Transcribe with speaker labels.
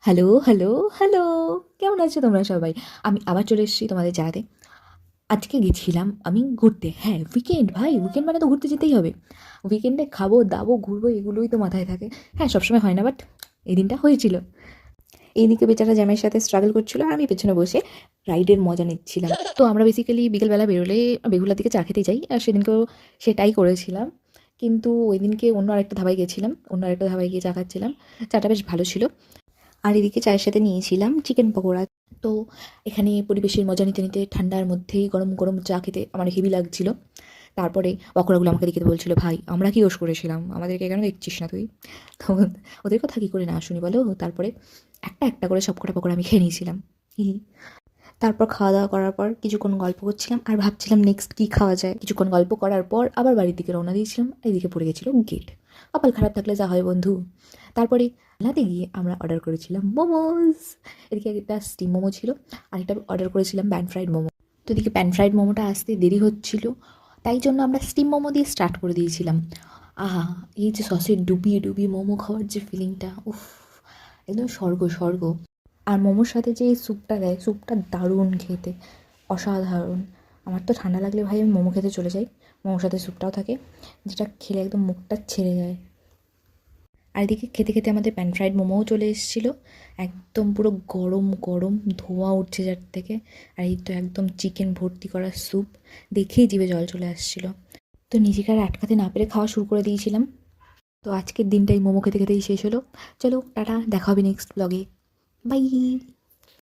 Speaker 1: Hello, hello, hello! কেমন আছো তোমরা সবাই? আমি আবার চলে এসেছি তোমাদের জানাতে। আজকে গেছিলাম আমি ঘুরতে। হ্যাঁ, উইকেন্ড ভাই, উইকেন্ড মানে তো ঘুরতে যেতেই হবে। উইকেন্ডে খাবো, দাবো, ঘুরবো এগুলোই তো মাথায় থাকে। হ্যাঁ, সবসময় হয় না বাট এই দিনটা হয়েছিল। এইদিকে বেচারা জ্যামের সাথে স্ট্রাগল করছিল আর আমি পেছনে বসে রাইডের মজা নিচ্ছিলাম। তো আমরা বেসিক্যালি বিকেলবেলা বেরোলে বেহুলার দিকে চা খেতে যাই। আর সেদিনকেও সেটাই করেছিলাম। কিন্তু ওইদিনকে অন্য আরেকটা ধাবায় গেছিলাম। অন্য আরেকটা ধাবায় গিয়ে চা খাচ্ছিলাম। চাটা বেশ ভালো ছিল। আর এদিকে চায়ের সাথে নিয়েছিলাম চিকেন পকোড়া। তো এখানে পরিবেশের মজা নিতে নিতে ঠান্ডার মধ্যেই গরম গরম চা খেতে আমার হেভি লাগছিল। তারপরে পকোড়াগুলো আমাকে দেখে বলছিল, ভাই আমরা কি দোষ করেছিলাম, আমাদেরকে কেন দেখছিস না তুই? তো ওদের কথা কী করে না শুনি বলো। তারপরে একটা একটা করে সব কটা পকোড়া আমি খেয়ে নিয়েছিলাম। হি হি। তারপর খাওয়া দাওয়া করার পর কিছুক্ষণ গল্প করছিলাম আর ভাবছিলাম নেক্সট কী খাওয়া যায়। কিছুক্ষণ গল্প করার পর আবার বাড়ির দিকে রওনা দিয়েছিলাম। এদিকে পড়ে গেছিল গেট। কপাল খারাপ থাকলে যা হয় বন্ধু। তারপরে লাতে গিয়ে আমরা অর্ডার করেছিলাম মোমোস। এদিকে একটা স্টিম মোমো ছিল, আরেকটা অর্ডার করেছিলাম প্যান ফ্রাইড মোমো। তো এদিকে প্যান ফ্রাইড মোমোটা আসতে দেরি হচ্ছিল, তাই জন্য আমরা স্টিম মোমো দিয়ে স্টার্ট করে দিয়েছিলাম। আহা, এই যে সসে ডুবিয়ে ডুবিয়ে মোমো খাওয়ার যে ফিলিংটা, উফ, একদম স্বর্গ স্বর্গ। আর মোমোর সাথে যে এই স্যুপটা দেয়, স্যুপটা দারুণ খেতে, অসাধারণ। আমার তো ঠান্ডা লাগলে ভাই আমি মোমো খেতে চলে যাই। মোমোর সাথে স্যুপটাও থাকে, যেটা খেলে একদম মুখটা ছেড়ে যায়। আর এদিকে খেতে খেতে আমাদের প্যান ফ্রাইড মোমোও চলে এসেছিলো। একদম পুরো গরম গরম ধোঁয়া উঠছে যার থেকে। আর এই তো একদম চিকেন ভর্তি করা স্যুপ, দেখেই জিভে জল চলে আসছিলো। তো নিজেকে আর আটকাতে না পেরে খাওয়া শুরু করে দিয়েছিলাম। তো আজকের দিনটাই মোমো খেতে খেতেই শেষ হলো। চলো টাটা, দেখা হবে নেক্সট ব্লগে। বাই।